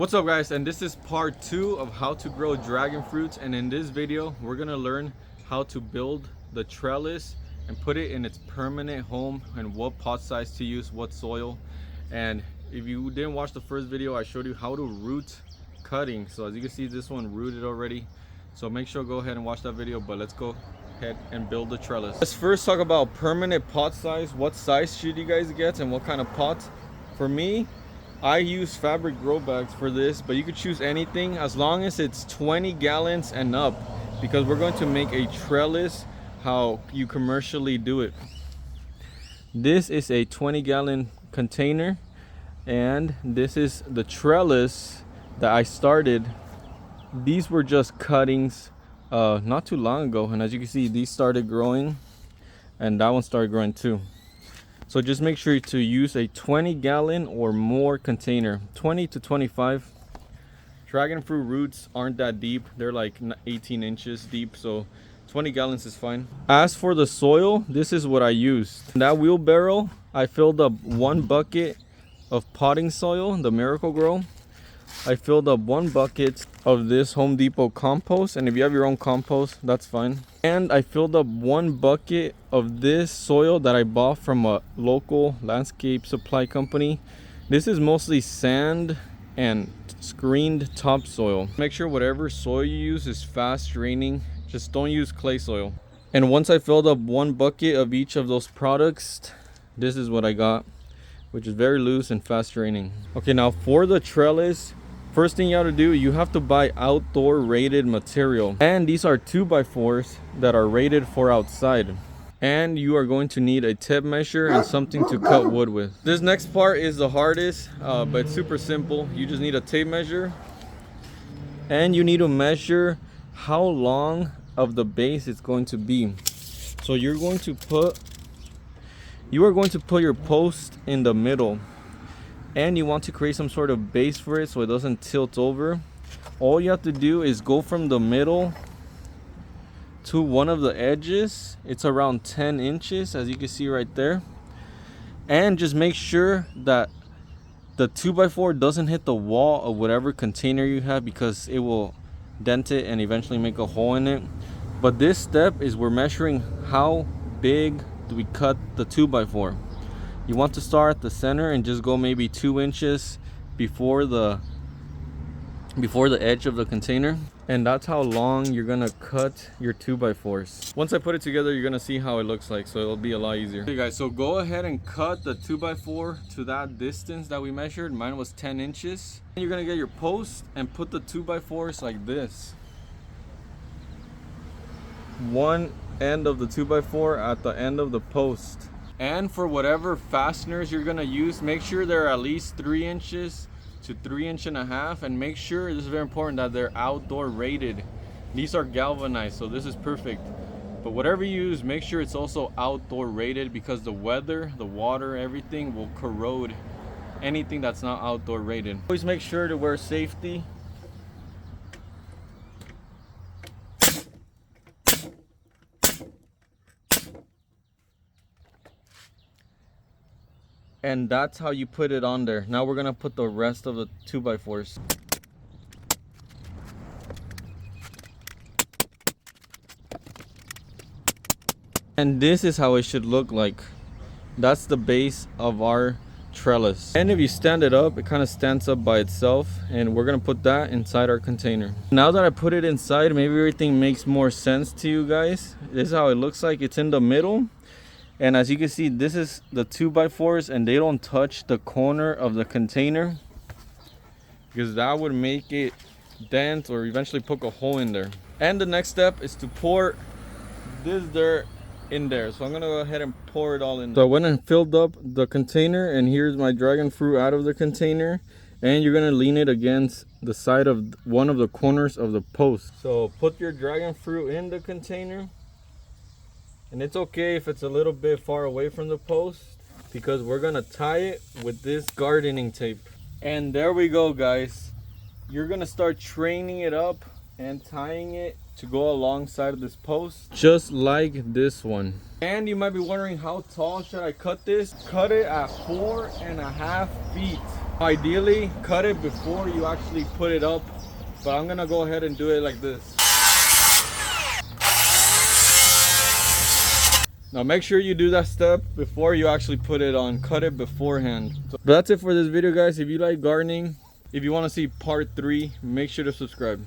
What's up guys, and this is part 2 of how to grow dragon fruits, and in this video we're gonna learn how to build the trellis and put it in its permanent home, and what pot size to use, what soil. And if you didn't watch the first video, I showed you how to root cutting. So as you can see, this one rooted already, so make sure to go ahead and watch that video. But let's go ahead and build the trellis. Let's first talk about permanent pot size. What size should you guys get and what kind of pot? For me, I use fabric grow bags for this, but you could choose anything as long as it's 20 gallons and up, because we're going to make a trellis how you commercially do it. This is a 20-gallon container, and this is the trellis that I started. These were just cuttings not too long ago, and as you can see, these started growing and that one started growing too. So just make sure to use a 20-gallon or more container, 20 to 25. Dragon fruit roots aren't that deep. They're like 18 inches deep, so 20 gallons is fine. As for the soil, this is what I used. In that wheelbarrow, I filled up 1 bucket of potting soil, the Miracle Grow. I filled up 1 bucket of this Home Depot compost, and if you have your own compost, that's fine. And I filled up 1 bucket of this soil that I bought from a local landscape supply company. This is mostly sand and screened topsoil. Make sure whatever soil you use is fast draining. Just don't use clay soil. And once I filled up 1 bucket of each of those products, this is what I got, which is very loose and fast draining. Okay, now for the trellis, first thing you have to do, you have to buy outdoor rated material. And these are 2x4s that are rated for outside. And you are going to need a tape measure and something to cut wood with. This next part is the hardest, but it's super simple. You just need a tape measure, and you need to measure how long of the base it's going to be. So you are going to put your post in the middle, and you want to create some sort of base for it so it doesn't tilt over. All you have to do is go from the middle to one of the edges. It's around 10 inches, as you can see right there. And just make sure that the 2x4 doesn't hit the wall of whatever container you have, because it will dent it and eventually make a hole in it. But this step is we're measuring how big do we cut the 2x4. You want to start at the center and just go maybe 2 inches before the edge of the container, and that's how long you're gonna cut your 2x4s. Once I put it together, you're gonna see how it looks like, so it'll be a lot easier. Okay guys, so go ahead and cut the 2x4 to that distance that we measured. Mine was 10 inches. And you're gonna get your post and put the 2x4s like this. One end of the 2x4 at the end of the post. And for whatever fasteners you're gonna use, make sure they're at least 3 inches to 3.5 inches, and make sure, this is very important, that they're outdoor rated. These are galvanized, so this is perfect. But whatever you use, make sure it's also outdoor rated, because the weather, the water, everything will corrode anything that's not outdoor rated. Always make sure to wear safety. And that's how you put it on there. Now we're gonna put the rest of the 2x4s. And this is how it should look like. That's the base of our trellis. And if you stand it up, it kind of stands up by itself, and we're gonna put that inside our container. Now that I put it inside, maybe everything makes more sense to you guys. This is how it looks like. It's in the middle. And as you can see, this is the 2x4s, and they don't touch the corner of the container, because that would make it dent or eventually poke a hole in there. And the next step is to pour this dirt in there. So I'm gonna go ahead and pour it all in. So I went and filled up the container, and here's my dragon fruit out of the container. And you're gonna lean it against the side of one of the corners of the post. So put your dragon fruit in the container. And it's okay if it's a little bit far away from the post, because we're gonna tie it with this gardening tape. And there we go guys. You're gonna start training it up and tying it to go alongside of this post, just like this one. And you might be wondering, how tall should I cut this? Cut it at 4.5 feet. Ideally, cut it before you actually put it up, but I'm gonna go ahead and do it like this. Now make sure you do that step before you actually put it on. Cut it beforehand. But that's it for this video, guys. If you like gardening, if you want to see part 3, make sure to subscribe.